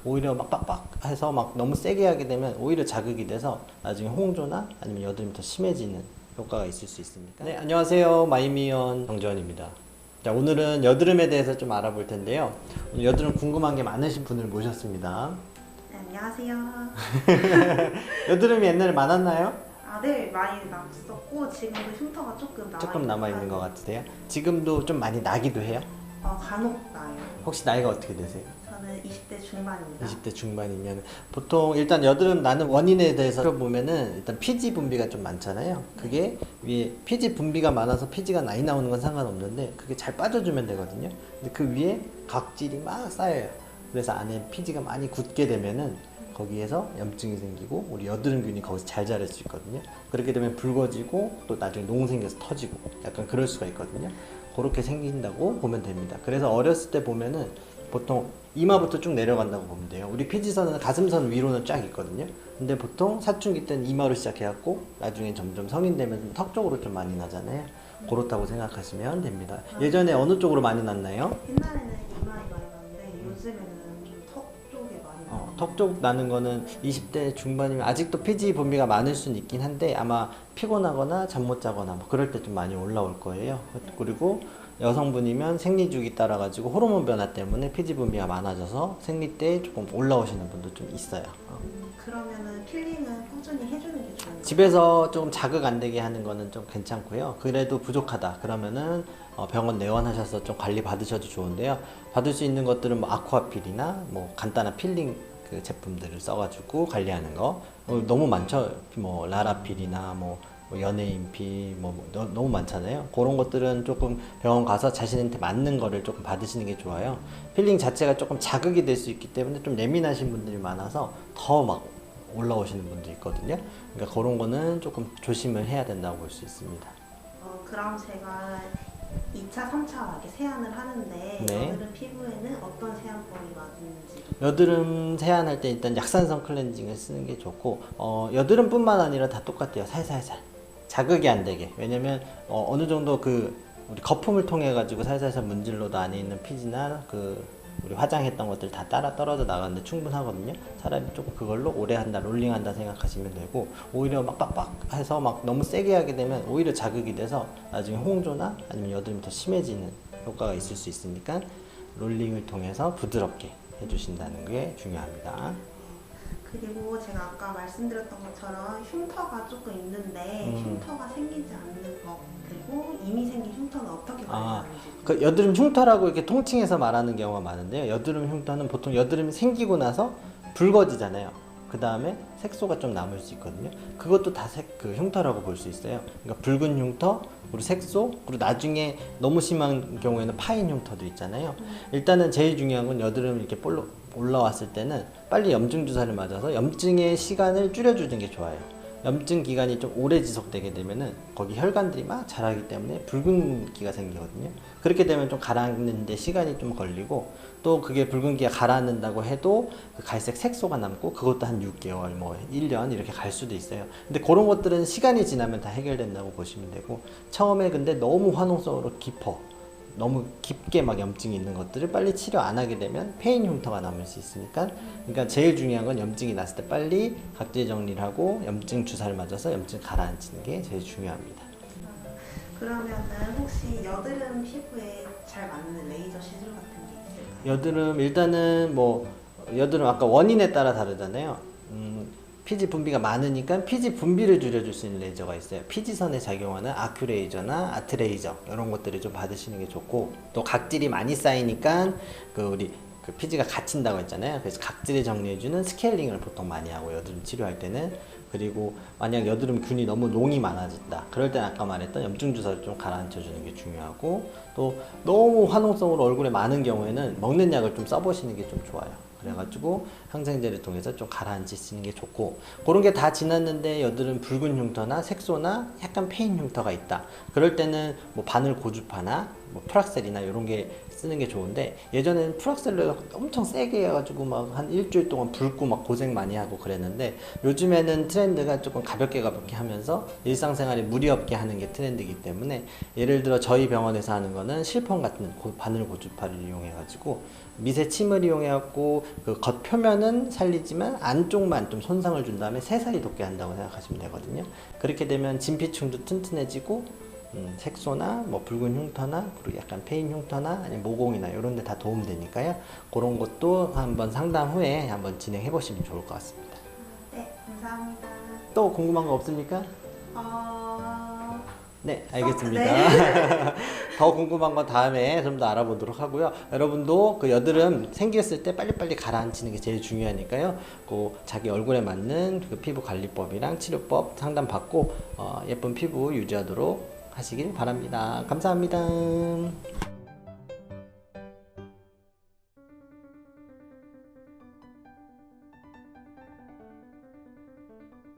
오히려 막 빡빡해서 막 너무 세게 하게 되면 오히려 자극이 돼서 나중에 홍조나 아니면 여드름이 더 심해지는 효과가 있을 수 있습니다. 네, 안녕하세요. 마이미연 정재원입니다. 자, 오늘은 여드름에 대해서 좀 알아볼 텐데요. 오늘 여드름 궁금한 게 많으신 분을 모셨습니다. 네, 안녕하세요. 여드름이 옛날에 많았나요? 네, 많이 났었고 지금도 흉터가 조금 남아있는 것 같으세요? 지금도 좀 많이 나기도 해요? 간혹 나요. 혹시 나이가 어떻게 되세요? 저는 20대 중반입니다. 20대 중반이면 보통 일단 여드름 나는 원인에 대해서 보면은 일단 피지 분비가 좀 많잖아요. 그게 위에 피지 분비가 많아서 피지가 많이 나오는 건 상관없는데 그게 잘 빠져주면 되거든요. 근데 그 위에 각질이 막 쌓여요. 그래서 안에 피지가 많이 굳게 되면은 거기에서 염증이 생기고 우리 여드름균이 거기서 잘 자랄 수 있거든요. 그렇게 되면 붉어지고 또 나중에 농 생겨서 터지고 약간 그럴 수가 있거든요. 그렇게 생긴다고 보면 됩니다. 그래서 어렸을 때 보면은 보통 이마부터 쭉 내려간다고 보면 돼요. 우리 피지선은 가슴선 위로는 쫙 있거든요. 근데 보통 사춘기 때는 이마로 시작해갖고 나중에 점점 성인 되면 턱 쪽으로 좀 많이 나잖아요. 그렇다고 생각하시면 됩니다. 예전에 어느 쪽으로 많이 났나요? 옛날에는 이마에 많이 났는데 요즘에는 턱 쪽에 많이 나요. 턱 쪽 나는 거는 20대 중반이면 아직도 피지 분비가 많을 수는 있긴 한데 아마 피곤하거나 잠 못 자거나 뭐 그럴 때 좀 많이 올라올 거예요. 그리고 여성분이면 생리주기 따라 가지고 호르몬 변화 때문에 피지 분비가 많아져서 생리 때 조금 올라오시는 분도 좀 있어요. 그러면은 필링은 꾸준히 해주는 게 좋은 거예요? 집에서 조금 자극 안 되게 하는 거는 좀 괜찮고요. 그래도 부족하다 그러면은 병원 내원하셔서 좀 관리 받으셔도 좋은데요. 받을 수 있는 것들은 뭐 아쿠아필이나 뭐 간단한 필링 그 제품들을 써가지고 관리하는 거 너무 많죠. 뭐 라라필이나 뭐 연예인피 너무 많잖아요. 그런 것들은 조금 병원 가서 자신한테 맞는 거를 조금 받으시는 게 좋아요. 필링 자체가 조금 자극이 될 수 있기 때문에 좀 예민하신 분들이 많아서 더 막 올라오시는 분도 있거든요. 그러니까 그런 거는 조금 조심을 해야 된다고 볼 수 있습니다. 그럼 제가 2차, 3차 이렇게 세안을 하는데 네. 여드름 피부에는 어떤 세안법이 맞는지 여드름 세안할 때 일단 약산성 클렌징을 쓰는 게 좋고 여드름뿐만 아니라 다 똑같아요. 살살살 자극이 안 되게. 왜냐면 어느 정도 그 우리 거품을 통해 가지고 살살살 문질러도 안에 있는 피지나 그 우리 화장했던 것들 다 따라 떨어져 나가는데 충분하거든요. 차라리 조금 그걸로 오래 한다, 롤링한다 생각하시면 되고 오히려 막 빡빡해서 막 너무 세게 하게 되면 오히려 자극이 돼서 나중에 홍조나 아니면 여드름이 더 심해지는 효과가 있을 수 있으니까 롤링을 통해서 부드럽게 해주신다는 게 중요합니다. 그리고 제가 아까 말씀드렸던 것처럼 흉터가 조금 있는데 흉터가 생기지 않는 법 그리고 이미 생긴 흉터는 어떻게 관리하는지 그 여드름 흉터라고 이렇게 통칭해서 말하는 경우가 많은데요. 여드름 흉터는 보통 여드름이 생기고 나서 붉어지잖아요. 그 다음에 색소가 좀 남을 수 있거든요. 그것도 다 그 흉터라고 볼 수 있어요. 그러니까 붉은 흉터, 그리고 색소, 그리고 나중에 너무 심한 경우에는 파인 흉터도 있잖아요. 일단은 제일 중요한 건 여드름 이렇게 볼로 올라왔을 때는 빨리 염증 주사를 맞아서 염증의 시간을 줄여주는 게 좋아요. 염증 기간이 좀 오래 지속되게 되면은 거기 혈관들이 막 자라기 때문에 붉은기가 생기거든요. 그렇게 되면 좀 가라앉는데 시간이 좀 걸리고 또 그게 붉은기가 가라앉는다고 해도 그 갈색 색소가 남고 그것도 한 6개월 뭐 1년 이렇게 갈 수도 있어요. 근데 그런 것들은 시간이 지나면 다 해결된다고 보시면 되고 처음에 근데 너무 화농성으로 깊어 너무 깊게 막 염증이 있는 것들을 빨리 치료 안 하게 되면 페인 흉터가 남을 수 있으니까 그러니까 제일 중요한 건 염증이 났을 때 빨리 각질 정리를 하고 염증 주사를 맞아서 염증 가라앉히는 게 제일 중요합니다. 그러면은 혹시 여드름 피부에 잘 맞는 레이저 시술 같은 게 있을까요? 여드름 일단은 뭐 여드름 아까 원인에 따라 다르잖아요. 피지 분비가 많으니까 피지 분비를 줄여줄 수 있는 레이저가 있어요. 피지선에 작용하는 아큐레이저나 아트레이저 이런 것들을 좀 받으시는 게 좋고 또 각질이 많이 쌓이니까 그 우리 그 피지가 갇힌다고 했잖아요. 그래서 각질을 정리해주는 스케일링을 보통 많이 하고 여드름 치료할 때는 그리고 만약 여드름 균이 너무 농이 많아진다 그럴 땐 아까 말했던 염증 주사를 좀 가라앉혀 주는 게 중요하고 또 너무 화농성으로 얼굴에 많은 경우에는 먹는 약을 좀 써보시는 게 좀 좋아요. 그래가지고 항생제를 통해서 좀 가라앉히시는 게 좋고 그런 게 다 지났는데 여드름 붉은 흉터나 색소나 약간 페인 흉터가 있다 그럴 때는 뭐 바늘 고주파나 뭐 프락셀이나 이런 게 쓰는 게 좋은데, 예전에는 프락셀러 엄청 세게 해가지고 막 한 일주일 동안 붉고 막 고생 많이 하고 그랬는데, 요즘에는 트렌드가 조금 가볍게 하면서 일상생활에 무리 없게 하는 게 트렌드이기 때문에, 예를 들어 저희 병원에서 하는 거는 실펌 같은 바늘 고주파를 이용해가지고 미세 침을 이용해갖고 그 겉표면은 살리지만 안쪽만 좀 손상을 준 다음에 새살이 돋게 한다고 생각하시면 되거든요. 그렇게 되면 진피층도 튼튼해지고 색소나 뭐 붉은 흉터나 그리고 약간 패인 흉터나 아니면 모공이나 이런 데 다 도움되니까요. 그런 것도 한번 상담 후에 한번 진행해 보시면 좋을 것 같습니다. 네, 감사합니다. 또 궁금한 거 없습니까? 네, 알겠습니다. 네. 더 궁금한 건 다음에 좀 더 알아보도록 하고요. 여러분도 그 여드름 생겼을 때 빨리빨리 가라앉히는 게 제일 중요하니까요. 그 자기 얼굴에 맞는 그 피부 관리법이랑 치료법 상담 받고 예쁜 피부 유지하도록 하시길 바랍니다. 감사합니다.